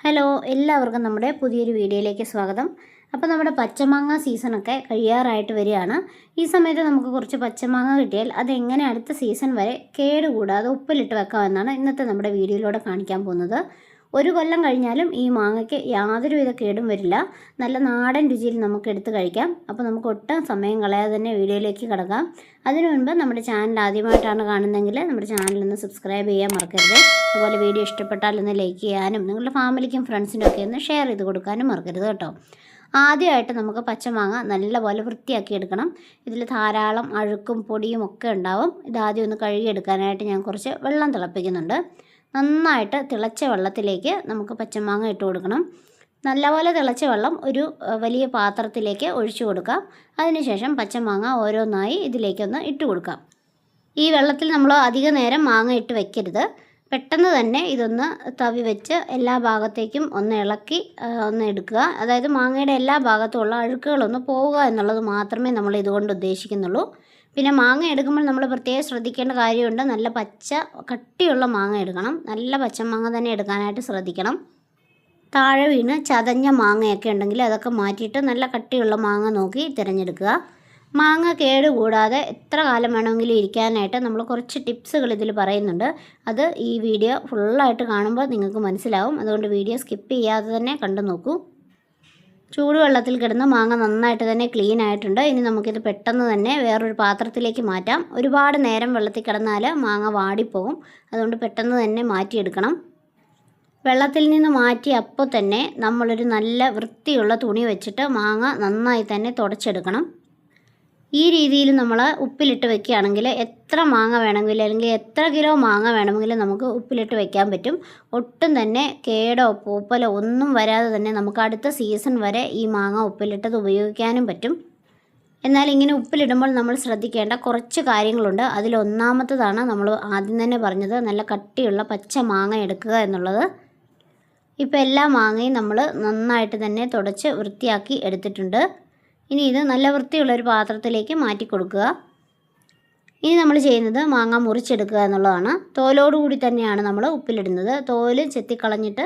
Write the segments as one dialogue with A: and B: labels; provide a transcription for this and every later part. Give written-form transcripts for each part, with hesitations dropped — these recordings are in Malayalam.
A: ഹലോ, എല്ലാവർക്കും നമ്മുടെ പുതിയൊരു വീഡിയോയിലേക്ക് സ്വാഗതം. അപ്പോൾ നമ്മുടെ പച്ചമാങ്ങ സീസണൊക്കെ കഴിയാറായിട്ട് വരികയാണ്. ഈ സമയത്ത് നമുക്ക് കുറച്ച് പച്ചമാങ്ങ കിട്ടിയാൽ അതെങ്ങനെ അടുത്ത സീസൺ വരെ കേടുകൂടാതെ ഉപ്പിലിട്ട് വെക്കാമെന്നാണ് ഇന്നത്തെ നമ്മുടെ വീഡിയോയിലൂടെ കാണിക്കാൻ പോകുന്നത്. ഒരു കൊല്ലം കഴിഞ്ഞാലും ഈ മാങ്ങയ്ക്ക് യാതൊരുവിധ കേടും വരില്ല. നല്ല നാടൻ രുചിയിൽ നമുക്ക് എടുത്ത് കഴിക്കാം. അപ്പോൾ നമുക്ക് ഒട്ടും സമയം കളയാതെ തന്നെ വീഡിയോയിലേക്ക് കിടക്കാം. അതിനു മുൻപ് നമ്മുടെ ചാനൽ ആദ്യമായിട്ടാണ് കാണുന്നതെങ്കിൽ നമ്മുടെ ചാനലൊന്ന് സബ്സ്ക്രൈബ് ചെയ്യാൻ മറക്കരുത്. അതുപോലെ വീഡിയോ ഇഷ്ടപ്പെട്ടാൽ ഒന്ന് ലൈക്ക് ചെയ്യാനും നിങ്ങളുടെ ഫാമിലിക്കും ഫ്രണ്ട്സിനും ഒക്കെ ഒന്ന് ഷെയർ ചെയ്ത് കൊടുക്കാനും മറക്കരുത് കേട്ടോ. ആദ്യമായിട്ട് നമുക്ക് പച്ചമാങ്ങ നല്ലപോലെ വൃത്തിയാക്കി എടുക്കണം. ഇതിൽ ധാരാളം അഴുക്കും പൊടിയും ഒക്കെ ഉണ്ടാവും. ഇതാദ്യം ഒന്ന് കഴുകിയെടുക്കാനായിട്ട് ഞാൻ കുറച്ച് വെള്ളം തിളപ്പിക്കുന്നുണ്ട്. നന്നായിട്ട് തിളച്ച വെള്ളത്തിലേക്ക് നമുക്ക് പച്ചമാങ്ങ ഇട്ട് കൊടുക്കണം. നല്ലപോലെ തിളച്ച വെള്ളം ഒരു വലിയ പാത്രത്തിലേക്ക് ഒഴിച്ചു കൊടുക്കാം. അതിനുശേഷം പച്ചമാങ്ങ ഓരോന്നായി ഇതിലേക്കൊന്ന് ഇട്ട് കൊടുക്കാം. ഈ വെള്ളത്തിൽ നമ്മൾ അധിക നേരം മാങ്ങ ഇട്ട് വെക്കരുത്. പെട്ടെന്ന് തന്നെ ഇതൊന്ന് തവി വെച്ച് എല്ലാ ഭാഗത്തേക്കും ഒന്ന് ഇളക്കി ഒന്ന് എടുക്കുക. അതായത് മാങ്ങയുടെ എല്ലാ ഭാഗത്തുമുള്ള അഴുക്കുകളൊന്ന് പോവുക എന്നുള്ളത് മാത്രമേ നമ്മൾ ഇതുകൊണ്ട് ഉദ്ദേശിക്കുന്നുള്ളൂ. പിന്നെ മാങ്ങ എടുക്കുമ്പോൾ നമ്മൾ പ്രത്യേകം ശ്രദ്ധിക്കേണ്ട കാര്യമുണ്ട്. നല്ല പച്ച കട്ടിയുള്ള മാങ്ങ എടുക്കണം. നല്ല പച്ചമാങ്ങ തന്നെ എടുക്കാനായിട്ട് ശ്രദ്ധിക്കണം. താഴെ വീണ് ചതഞ്ഞ മാങ്ങയൊക്കെ ഉണ്ടെങ്കിൽ അതൊക്കെ മാറ്റിയിട്ട് നല്ല കട്ടിയുള്ള മാങ്ങ നോക്കി തിരഞ്ഞെടുക്കുക. മാങ്ങ കേടുകൂടാതെ എത്ര കാലം വേണമെങ്കിലും ഇരിക്കാനായിട്ട് നമ്മൾ കുറച്ച് ടിപ്സുകൾ ഇതിൽ പറയുന്നുണ്ട്. അത് ഈ വീഡിയോ ഫുള്ളായിട്ട് കാണുമ്പോൾ നിങ്ങൾക്ക് മനസ്സിലാവും. അതുകൊണ്ട് വീഡിയോ സ്കിപ്പ് ചെയ്യാതെ തന്നെ കണ്ടു നോക്കൂ. ചൂടുവെള്ളത്തിൽ കിടന്ന് മാങ്ങ നന്നായിട്ട് തന്നെ ക്ലീൻ ആയിട്ടുണ്ട്. ഇനി നമുക്കിത് പെട്ടെന്ന് തന്നെ വേറൊരു പാത്രത്തിലേക്ക് മാറ്റാം. ഒരുപാട് നേരം വെള്ളത്തിൽ കിടന്നാൽ മാങ്ങ വാടിപ്പോകും. അതുകൊണ്ട് പെട്ടെന്ന് തന്നെ മാറ്റിയെടുക്കണം. വെള്ളത്തിൽ നിന്ന് മാറ്റി അപ്പോൾ തന്നെ നമ്മളൊരു നല്ല വൃത്തിയുള്ള തുണി വെച്ചിട്ട് മാങ്ങ നന്നായി തന്നെ തുടച്ചെടുക്കണം. ഈ രീതിയിൽ നമ്മൾ ഉപ്പിലിട്ട് വെക്കുകയാണെങ്കിൽ എത്ര മാങ്ങ വേണമെങ്കിലും അല്ലെങ്കിൽ എത്ര കിലോ മാങ്ങ വേണമെങ്കിലും നമുക്ക് ഉപ്പിലിട്ട് വെക്കാൻ പറ്റും. ഒട്ടും തന്നെ കേടോ പൂപ്പലോ ഒന്നും വരാതെ തന്നെ നമുക്ക് അടുത്ത സീസൺ വരെ ഈ മാങ്ങ ഉപ്പിലിട്ടത് ഉപയോഗിക്കാനും പറ്റും. എന്നാൽ ഇങ്ങനെ ഉപ്പിലിടുമ്പോൾ നമ്മൾ ശ്രദ്ധിക്കേണ്ട കുറച്ച് കാര്യങ്ങളുണ്ട്. അതിലൊന്നാമത്തതാണ് നമ്മൾ ആദ്യം തന്നെ പറഞ്ഞത്, നല്ല കട്ടിയുള്ള പച്ച മാങ്ങ എടുക്കുക എന്നുള്ളത്. ഇപ്പോൾ എല്ലാ മാങ്ങയും നമ്മൾ നന്നായിട്ട് തന്നെ തുടച്ച് വൃത്തിയാക്കി എടുത്തിട്ടുണ്ട്. ഇനി ഇത് നല്ല വൃത്തിയുള്ളൊരു പാത്രത്തിലേക്ക് മാറ്റി കൊടുക്കുക. ഇനി നമ്മൾ ചെയ്യുന്നത് മാങ്ങ മുറിച്ചെടുക്കുക എന്നുള്ളതാണ്. തോലോടുകൂടി തന്നെയാണ് നമ്മൾ ഉപ്പിലിടുന്നത്. തോല് ചെത്തിക്കളഞ്ഞിട്ട്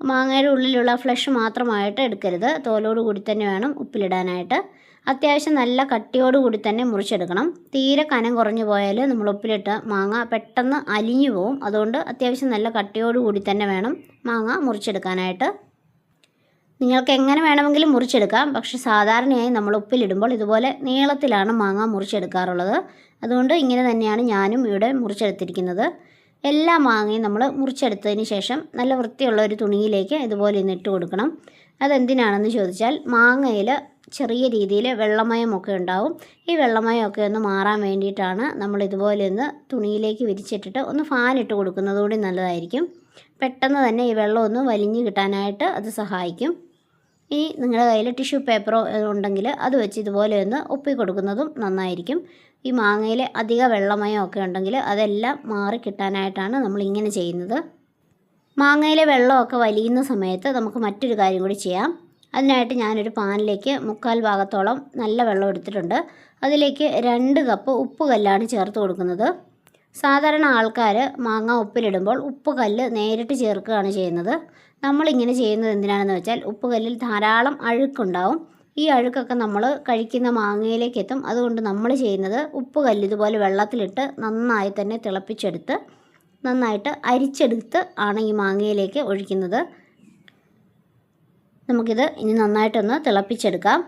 A: മാങ്ങയുടെ ഉള്ളിലുള്ള ഫ്ലഷ് മാത്രമായിട്ട് എടുക്കരുത്. തോലോടുകൂടി തന്നെ വേണം ഉപ്പിലിടാനായിട്ട്. അത്യാവശ്യം നല്ല കട്ടിയോടുകൂടി തന്നെ മുറിച്ചെടുക്കണം. തീരെ കനം കുറഞ്ഞു പോയാൽ നമ്മൾ ഉപ്പിലിട്ട മാങ്ങ പെട്ടെന്ന് അലിഞ്ഞു പോവും. അതുകൊണ്ട് അത്യാവശ്യം നല്ല കട്ടിയോടുകൂടി തന്നെ വേണം മാങ്ങ മുറിച്ചെടുക്കാനായിട്ട്. നിങ്ങൾക്ക് എങ്ങനെ വേണമെങ്കിലും മുറിച്ചെടുക്കാം. പക്ഷെ സാധാരണയായി നമ്മൾ ഉപ്പിലിടുമ്പോൾ ഇതുപോലെ നീളത്തിലാണ് മാങ്ങ മുറിച്ചെടുക്കാറുള്ളത്. അതുകൊണ്ട് ഇങ്ങനെ തന്നെയാണ് ഞാനും ഇവിടെ മുറിച്ചെടുത്തിരിക്കുന്നത്. എല്ലാ മാങ്ങയും നമ്മൾ മുറിച്ചെടുത്തതിന് ശേഷം നല്ല വൃത്തിയുള്ള ഒരു തുണിയിലേക്ക് ഇതുപോലെ ഒന്ന് ഇട്ട് കൊടുക്കണം. അതെന്തിനാണെന്ന് ചോദിച്ചാൽ മാങ്ങയിൽ ചെറിയ രീതിയിൽ വെള്ളമയമൊക്കെ ഉണ്ടാവും. ഈ വെള്ളമയമൊക്കെ ഒന്ന് മാറാൻ വേണ്ടിയിട്ടാണ് നമ്മൾ ഇതുപോലെ ഒന്ന് തുണിയിലേക്ക് വിരിച്ചിട്ടിട്ട് ഒന്ന് ഫാൻ ഇട്ട് കൊടുക്കുന്നത് കൂടി നല്ലതായിരിക്കും. പെട്ടെന്ന് തന്നെ ഈ വെള്ളം ഒന്ന് വലിഞ്ഞു കിട്ടാനായിട്ട് അത് സഹായിക്കും. ഇനി നിങ്ങളുടെ കയ്യിൽ ടിഷ്യൂ പേപ്പറോ ഉണ്ടെങ്കിൽ അത് വെച്ച് ഇതുപോലെ ഒന്ന് ഒപ്പി കൊടുക്കുന്നതും നന്നായിരിക്കും. ഈ മാങ്ങയിൽ അധിക വെള്ളമയം ഒക്കെ ഉണ്ടെങ്കിൽ അതെല്ലാം മാറി കിട്ടാനായിട്ടാണ് നമ്മൾ ഇങ്ങനെ ചെയ്യുന്നത്. മാങ്ങയിലെ വെള്ളമൊക്കെ വലിയുന്ന സമയത്ത് നമുക്ക് മറ്റൊരു കാര്യം കൂടി ചെയ്യാം. അതിനായിട്ട് ഞാനൊരു പാനിലേക്ക് 3/4 ഭാഗത്തോളം നല്ല വെള്ളം എടുത്തിട്ടുണ്ട്. അതിലേക്ക് 2 കപ്പ് ഉപ്പ് കല്ലാണ് ചേർത്ത് കൊടുക്കുന്നത്. സാധാരണ ആൾക്കാർ മാങ്ങ ഉപ്പിലിടുമ്പോൾ ഉപ്പ് കല്ല് നേരിട്ട് ചേർക്കുകയാണ് ചെയ്യുന്നത്. നമ്മളിങ്ങനെ ചെയ്യുന്നത് എന്തിനാണെന്ന് വെച്ചാൽ ഉപ്പ് കല്ലിൽ ധാരാളം അഴുക്കുണ്ടാവും. ഈ അഴുക്കൊക്കെ നമ്മൾ കഴിക്കുന്ന മാങ്ങയിലേക്ക് എത്തും. അതുകൊണ്ട് നമ്മൾ ചെയ്യുന്നത് ഉപ്പ് കല്ല് ഇതുപോലെ വെള്ളത്തിലിട്ട് നന്നായി തന്നെ തിളപ്പിച്ചെടുത്ത് നന്നായിട്ട് അരിച്ചെടുത്ത് ആണ് ഈ മാങ്ങയിലേക്ക് ഒഴിക്കുന്നത്. നമുക്കിത് ഇനി നന്നായിട്ടൊന്ന് തിളപ്പിച്ചെടുക്കാം.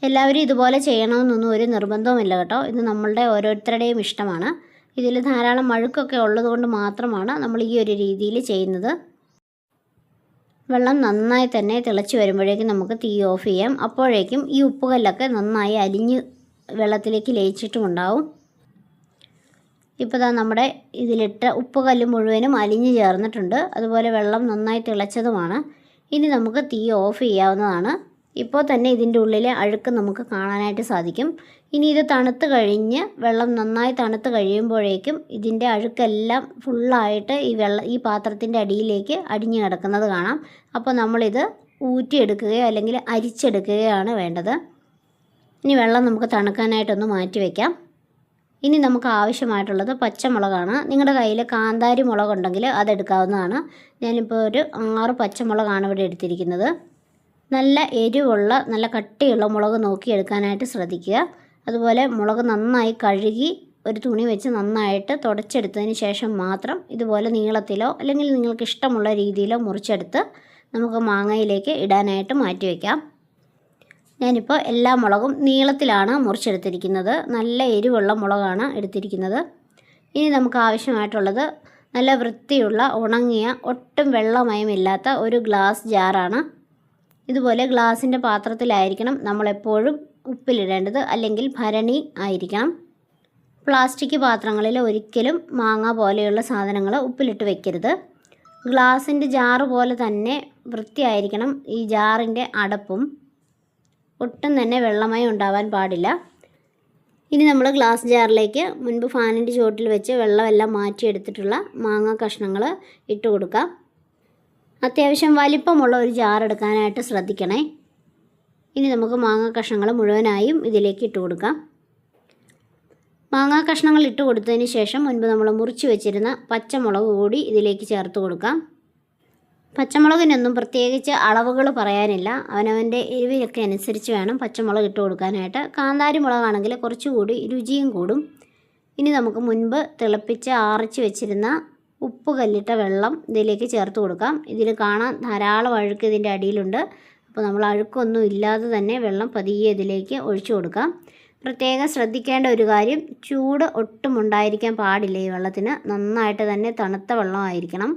A: എല്ലാവരും ഇതുപോലെ ചെയ്യണമെന്നൊന്നും ഒരു നിർബന്ധവുമില്ല കേട്ടോ. ഇത് നമ്മളുടെ ഓരോരുത്തരുടെയും ഇഷ്ടമാണ്. ഇതിൽ ധാരാളം അഴുക്കൊക്കെ ഉള്ളതുകൊണ്ട് മാത്രമാണ് നമ്മൾ ഈ ഒരു രീതിയിൽ ചെയ്യുന്നത്. വെള്ളം നന്നായി തന്നെ തിളച്ച് വരുമ്പോഴേക്കും നമുക്ക് തീ ഓഫ് ചെയ്യാം. അപ്പോഴേക്കും ഈ ഉപ്പുകല്ലൊക്കെ നന്നായി അലിഞ്ഞ് വെള്ളത്തിലേക്ക് ലയിച്ചിട്ടുമുണ്ടാവും. ഇപ്പോൾ നമ്മുടെ ഇതിലിട്ട ഉപ്പുകല്ല് മുഴുവനും അലിഞ്ഞ് ചേർന്നിട്ടുണ്ട്. അതുപോലെ വെള്ളം നന്നായി തിളച്ചതുമാണ്. ഇനി നമുക്ക് തീ ഓഫ് ചെയ്യാവുന്നതാണ്. ഇപ്പോൾ തന്നെ ഇതിൻ്റെ ഉള്ളിലെ അഴുക്ക് നമുക്ക് കാണാനായിട്ട് സാധിക്കും. ഇനി ഇത് തണുത്ത് കഴിഞ്ഞ് വെള്ളം നന്നായി തണുത്ത് കഴിയുമ്പോഴേക്കും ഇതിൻ്റെ അഴുക്കെല്ലാം ഫുള്ളായിട്ട് ഈ പാത്രത്തിൻ്റെ അടിയിലേക്ക് അടിഞ്ഞു കിടക്കുന്നത് കാണാം. അപ്പോൾ നമ്മളിത് ഊറ്റിയെടുക്കുകയോ അല്ലെങ്കിൽ അരിച്ചെടുക്കുകയാണ് വേണ്ടത്. ഇനി വെള്ളം നമുക്ക് തണുക്കാനായിട്ടൊന്ന് മാറ്റി വയ്ക്കാം. ഇനി നമുക്ക് ആവശ്യമായിട്ടുള്ളത് പച്ചമുളകാണ്. നിങ്ങളുടെ കയ്യിൽ കാന്താരി മുളകുണ്ടെങ്കിൽ അതെടുക്കാവുന്നതാണ്. ഞാനിപ്പോൾ ഒരു 6 പച്ചമുളകാണ് ഇവിടെ എടുത്തിരിക്കുന്നത്. നല്ല എരിവുള്ള നല്ല കട്ടിയുള്ള മുളക് നോക്കിയെടുക്കാനായിട്ട് ശ്രദ്ധിക്കുക. അതുപോലെ മുളക് നന്നായി കഴുകി ഒരു തുണി വെച്ച് നന്നായിട്ട് തുടച്ചെടുത്തതിന് ശേഷം മാത്രം ഇതുപോലെ നീളത്തിലോ അല്ലെങ്കിൽ നിങ്ങൾക്ക് ഇഷ്ടമുള്ള രീതിയിലോ മുറിച്ചെടുത്ത് നമുക്ക് മാങ്ങയിലേക്ക് ഇടാനായിട്ട് മാറ്റി വയ്ക്കാം. ഞാനിപ്പോൾ എല്ലാ മുളകും നീളത്തിലാണ് മുറിച്ചെടുത്തിരിക്കുന്നത്. നല്ല എരിവുള്ള മുളകാണ് എടുത്തിരിക്കുന്നത്. ഇനി നമുക്ക് ആവശ്യമായിട്ടുള്ളത് നല്ല വൃത്തിയുള്ള ഉണങ്ങിയ ഒട്ടും വെള്ളമയമില്ലാത്ത ഒരു ഗ്ലാസ് ജാറാണ്. ഇതുപോലെ ഗ്ലാസിൻ്റെ പാത്രത്തിലായിരിക്കണം നമ്മളെപ്പോഴും ഉപ്പിലിടേണ്ടത്, അല്ലെങ്കിൽ ഭരണി ആയിരിക്കണം. പ്ലാസ്റ്റിക് പാത്രങ്ങളിൽ ഒരിക്കലും മാങ്ങ പോലെയുള്ള സാധനങ്ങൾ ഉപ്പിലിട്ട് വെക്കരുത്. ഗ്ലാസിൻ്റെ ജാറ് പോലെ തന്നെ വൃത്തിയായിരിക്കണം ഈ ജാറിൻ്റെ അടപ്പും. ഒട്ടും തന്നെ വെള്ളമയം ഉണ്ടാവാൻ പാടില്ല. ഇനി നമ്മൾ ഗ്ലാസ് ജാറിലേക്ക് മുൻപ് ഫാനിൻ്റെ ചുവട്ടിൽ വെച്ച് വെള്ളമെല്ലാം മാറ്റിയെടുത്തിട്ടുള്ള മാങ്ങ കഷ്ണങ്ങൾ ഇട്ട് കൊടുക്കാം. അത്യാവശ്യം വലിപ്പമുള്ള ഒരു ജാർ എടുക്കാനായിട്ട് ശ്രദ്ധിക്കണേ. ഇനി നമുക്ക് മാങ്ങ കഷ്ണങ്ങൾ മുഴുവനായും ഇതിലേക്ക് ഇട്ട് കൊടുക്കാം. മാങ്ങാ കഷ്ണങ്ങൾ ഇട്ട് കൊടുത്തതിന് ശേഷം മുൻപ് നമ്മൾ മുറിച്ച് വെച്ചിരുന്ന പച്ചമുളക് കൂടി ഇതിലേക്ക് ചേർത്ത് കൊടുക്കാം. പച്ചമുളകിനൊന്നും പ്രത്യേകിച്ച് അളവുകൾ പറയാനില്ല. അവനവൻ്റെ എരിവിനൊക്കെ അനുസരിച്ച് വേണം പച്ചമുളക് ഇട്ട് കൊടുക്കാനായിട്ട്. കാന്താരി മുളകാണെങ്കിൽ കുറച്ചുകൂടി രുചിയും കൂടും. ഇനി നമുക്ക് മുൻപ് തിളപ്പിച്ച് ആറിച്ച് വെച്ചിരുന്ന ഉപ്പ് കല്ലിട്ട വെള്ളം ഇതിലേക്ക് ചേർത്ത് കൊടുക്കാം. ഇതിൽ കാണാൻ ധാരാളം അഴുക്ക് ഇതിൻ്റെ അടിയിലുണ്ട്. അപ്പോൾ നമ്മൾ അഴുക്കൊന്നും ഇല്ലാതെ തന്നെ വെള്ളം പതിയെ ഇതിലേക്ക് ഒഴിച്ചു കൊടുക്കാം. പ്രത്യേകം ശ്രദ്ധിക്കേണ്ട ഒരു കാര്യം, ചൂട് ഒട്ടും ഉണ്ടായിരിക്കാൻ പാടില്ല. ഈ വെള്ളത്തിന് നന്നായിട്ട് തന്നെ തണുത്ത വെള്ളമായിരിക്കണം.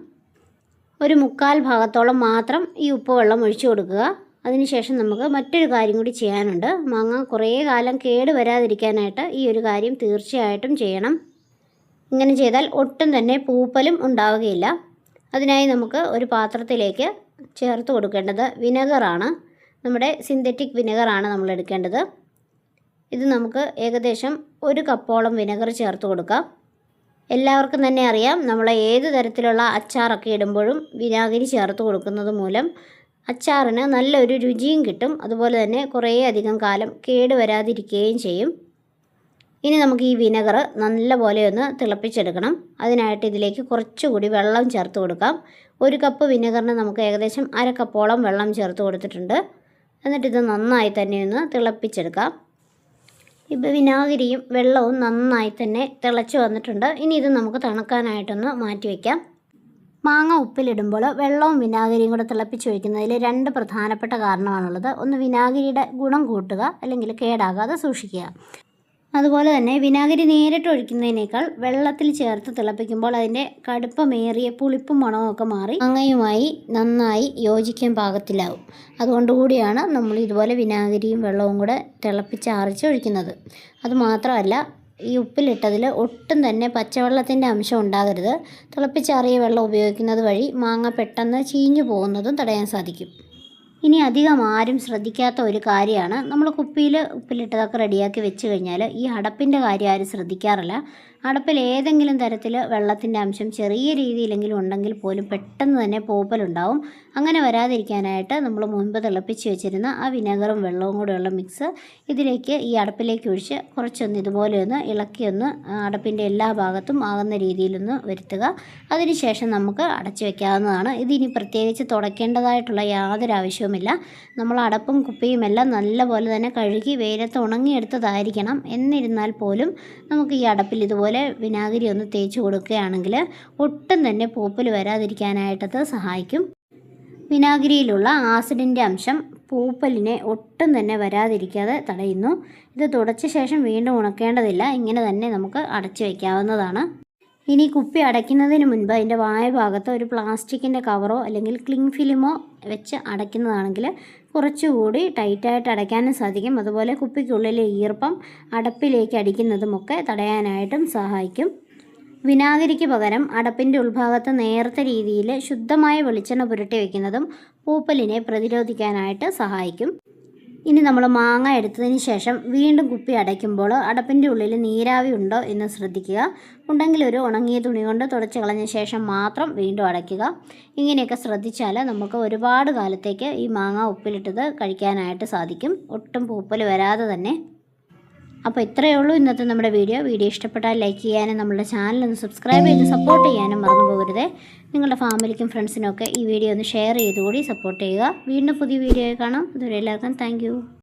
A: ഒരു 3/4 ഭാഗത്തോളം മാത്രം ഈ ഉപ്പ് വെള്ളം ഒഴിച്ചു കൊടുക്കുക. അതിനുശേഷം നമുക്ക് മറ്റൊരു കാര്യം കൂടി ചെയ്യാനുണ്ട്. മാങ്ങ കുറേ കാലം കേട് വരാതിരിക്കാനായിട്ട് ഈ ഒരു കാര്യം തീർച്ചയായിട്ടും ചെയ്യണം. ഇങ്ങനെ ചെയ്താൽ ഒട്ടും തന്നെ പൂപ്പലും ഉണ്ടാവുകയില്ല. അതിനായി നമുക്ക് ഒരു പാത്രത്തിലേക്ക് ചേർത്ത് കൊടുക്കേണ്ടത് വിനെഗറാണ്. നമ്മുടെ സിന്തറ്റിക് വിനെഗറാണ് നമ്മൾ എടുക്കേണ്ടത്. ഇത് നമുക്ക് ഏകദേശം 1 കപ്പോളം വിനെഗർ ചേർത്ത് കൊടുക്കാം. എല്ലാവർക്കും തന്നെ അറിയാം, നമ്മൾ ഏത് തരത്തിലുള്ള അച്ചാറൊക്കെ ഇടുമ്പോഴും വിനാഗിരി ചേർത്ത് കൊടുക്കുന്നത് മൂലം അച്ചാറിന് നല്ലൊരു രുചിയും കിട്ടും. അതുപോലെ തന്നെ കുറേ അധികം കാലം കേട് വരാതിരിക്കുകയും ചെയ്യും. ഇനി നമുക്ക് ഈ വിനെഗർ നല്ലപോലെ ഒന്ന് തിളപ്പിച്ചെടുക്കണം. അതിനായിട്ട് ഇതിലേക്ക് കുറച്ചുകൂടി വെള്ളം ചേർത്ത് കൊടുക്കാം. 1 കപ്പ് വിനെഗറിന് നമുക്ക് ഏകദേശം 1/2 കപ്പോളം വെള്ളം ചേർത്ത് കൊടുത്തിട്ടുണ്ട്. എന്നിട്ടിത് നന്നായി തന്നെ ഒന്ന് തിളപ്പിച്ചെടുക്കാം. ഇപ്പോൾ വിനാഗിരിയും വെള്ളവും നന്നായി തന്നെ തിളച്ച് വന്നിട്ടുണ്ട്. ഇനി ഇത് നമുക്ക് തണുക്കാനായിട്ടൊന്ന് മാറ്റി വയ്ക്കാം. മാങ്ങ ഉപ്പിലിടുമ്പോൾ വെള്ളവും വിനാഗിരിയും കൂടെ തിളപ്പിച്ച് വയ്ക്കുന്നതിൽ 2 പ്രധാനപ്പെട്ട കാരണമാണുള്ളത്. ഒന്ന്, വിനാഗിരിയുടെ ഗുണം കൂട്ടുക, അല്ലെങ്കിൽ കേടാകാതെ സൂക്ഷിക്കുക. അതുപോലെ തന്നെ വിനാഗിരി നേരിട്ട് ഒഴിക്കുന്നതിനേക്കാൾ വെള്ളത്തിൽ ചേർത്ത് തിളപ്പിക്കുമ്പോൾ അതിൻ്റെ കടുപ്പമേറിയ പുളിപ്പും മണമൊക്കെ മാറി മാങ്ങയുമായി നന്നായി യോജിക്കാൻ പാകത്തിലാവും. അതുകൊണ്ടുകൂടിയാണ് നമ്മൾ ഇതുപോലെ വിനാഗിരിയും വെള്ളവും കൂടെ തിളപ്പിച്ചാറിച്ച് ഒഴിക്കുന്നത്. അതുമാത്രമല്ല, ഈ ഉപ്പിലിട്ടതിൽ ഒട്ടും തന്നെ പച്ചവെള്ളത്തിൻ്റെ അംശം ഉണ്ടാകരുത്. തിളപ്പിച്ചാറിയ വെള്ളം ഉപയോഗിക്കുന്നത് വഴി മാങ്ങ പെട്ടെന്ന് ചീഞ്ഞു പോകുന്നതും തടയാൻ സാധിക്കും. ഇനി അധികം ആരും ശ്രദ്ധിക്കാത്ത ഒരു കാര്യമാണ്, നമ്മൾ കുപ്പിയിൽ ഉപ്പിലിട്ടതൊക്കെ റെഡിയാക്കി വെച്ച് കഴിഞ്ഞാൽ ഈ അടപ്പിൻ്റെ കാര്യം ആരും ശ്രദ്ധിക്കാറില്ല. അടപ്പിൽ ഏതെങ്കിലും തരത്തിൽ വെള്ളത്തിൻ്റെ അംശം ചെറിയ രീതിയിലെങ്കിലും ഉണ്ടെങ്കിൽ പോലും പെട്ടെന്ന് തന്നെ പൂപ്പലുണ്ടാവും. അങ്ങനെ വരാതിരിക്കാനായിട്ട് നമ്മൾ മുൻപ് തിളപ്പിച്ച് വെച്ചിരുന്ന ആ വിനെഗറും വെള്ളവും കൂടെയുള്ള മിക്സ് ഇതിലേക്ക് ഈ അടപ്പിലേക്ക് ഒഴിച്ച് കുറച്ചൊന്ന് ഇതുപോലെ ഒന്ന് ഇളക്കിയൊന്ന് അടപ്പിൻ്റെ എല്ലാ ഭാഗത്തും ആകുന്ന രീതിയിലൊന്ന് വരുത്തുക. അതിനുശേഷം നമുക്ക് അടച്ചു വയ്ക്കാവുന്നതാണ്. ഇതിനി പ്രത്യേകിച്ച് തുടയ്ക്കേണ്ടതായിട്ടുള്ള യാതൊരു ആവശ്യവുമില്ല. നമ്മൾ അടപ്പും കുപ്പിയും എല്ലാം നല്ലപോലെ തന്നെ കഴുകി വെയിലത്ത് ഉണങ്ങിയെടുത്തതായിരിക്കണം. എന്നിരുന്നാൽ പോലും നമുക്ക് ഈ അടപ്പിൽ ഇതുപോലെ വിനാഗിരി ഒന്ന് തേച്ച് കൊടുക്കുകയാണെങ്കിൽ ഒട്ടും തന്നെ പൂപ്പൽ വരാതിരിക്കാനായിട്ടത് സഹായിക്കും. വിനാഗിരിയിലുള്ള ആസിഡിൻ്റെ അംശം പൂപ്പലിനെ ഒട്ടും തന്നെ വരാതിരിക്കാതെ തടയുന്നു. ഇത് തുടച്ച ശേഷം വീണ്ടും ഉണക്കേണ്ടതില്ല. ഇങ്ങനെ തന്നെ നമുക്ക് അടച്ചു വയ്ക്കാവുന്നതാണ്. ഇനി കുപ്പി അടയ്ക്കുന്നതിന് മുൻപ് അതിൻ്റെ വായ ഭാഗത്ത് ഒരു പ്ലാസ്റ്റിക്കിൻ്റെ കവറോ അല്ലെങ്കിൽ ക്ലിങ് ഫിലിമോ വെച്ച് അടയ്ക്കുന്നതാണെങ്കിൽ കുറച്ചുകൂടി ടൈറ്റായിട്ട് അടയ്ക്കാനും സാധിക്കും. അതുപോലെ കുപ്പിക്കുള്ളിലെ ഈർപ്പം അടപ്പിലേക്ക് അടിക്കുന്നതുമൊക്കെ തടയാനായിട്ടും സഹായിക്കും. വിനാഗിരിക്ക് പകരം അടപ്പിൻ്റെ ഉൾഭാഗത്ത് നേർത്ത രീതിയിൽ ശുദ്ധമായ വെളിച്ചെണ്ണ പുരട്ടി വയ്ക്കുന്നതും പൂപ്പലിനെ പ്രതിരോധിക്കാനായിട്ട് സഹായിക്കും. ഇനി നമ്മൾ മാങ്ങ എടുത്തതിന് ശേഷം വീണ്ടും കുപ്പി അടയ്ക്കുമ്പോൾ അടപ്പിൻ്റെ ഉള്ളിൽ നീരാവി ഉണ്ടോ എന്ന് ശ്രദ്ധിക്കുക. ഉണ്ടെങ്കിൽ ഒരു ഉണങ്ങിയ തുണി കൊണ്ട് തുടച്ച് കളഞ്ഞ ശേഷം മാത്രം വീണ്ടും അടയ്ക്കുക. ഇങ്ങനെയൊക്കെ ശ്രദ്ധിച്ചാൽ നമുക്ക് ഒരുപാട് കാലത്തേക്ക് ഈ മാങ്ങ ഉപ്പിലിട്ടത് കഴിക്കാനായിട്ട് സാധിക്കും, ഒട്ടും പൂപ്പൽ വരാതെ തന്നെ. അപ്പോൾ ഇത്രയേ ഉള്ളൂ ഇന്നത്തെ നമ്മുടെ വീഡിയോ ഇഷ്ടപ്പെട്ടാൽ ലൈക്ക് ചെയ്യാനും നമ്മുടെ ചാനൽ സബ്സ്ക്രൈബ് ചെയ്ത് സപ്പോർട്ട് ചെയ്യാനും മറന്നു പോകരുത്. നിങ്ങളുടെ ഫാമിലിക്കും ഫ്രണ്ട്സിനും ഒക്കെ ഈ വീഡിയോ ഒന്ന് ഷെയർ ചെയ്തുകൂടി സപ്പോർട്ട് ചെയ്യുക. വീണ്ടും പുതിയ വീഡിയോ കാണാം. അതുവരെ എല്ലാവർക്കും താങ്ക്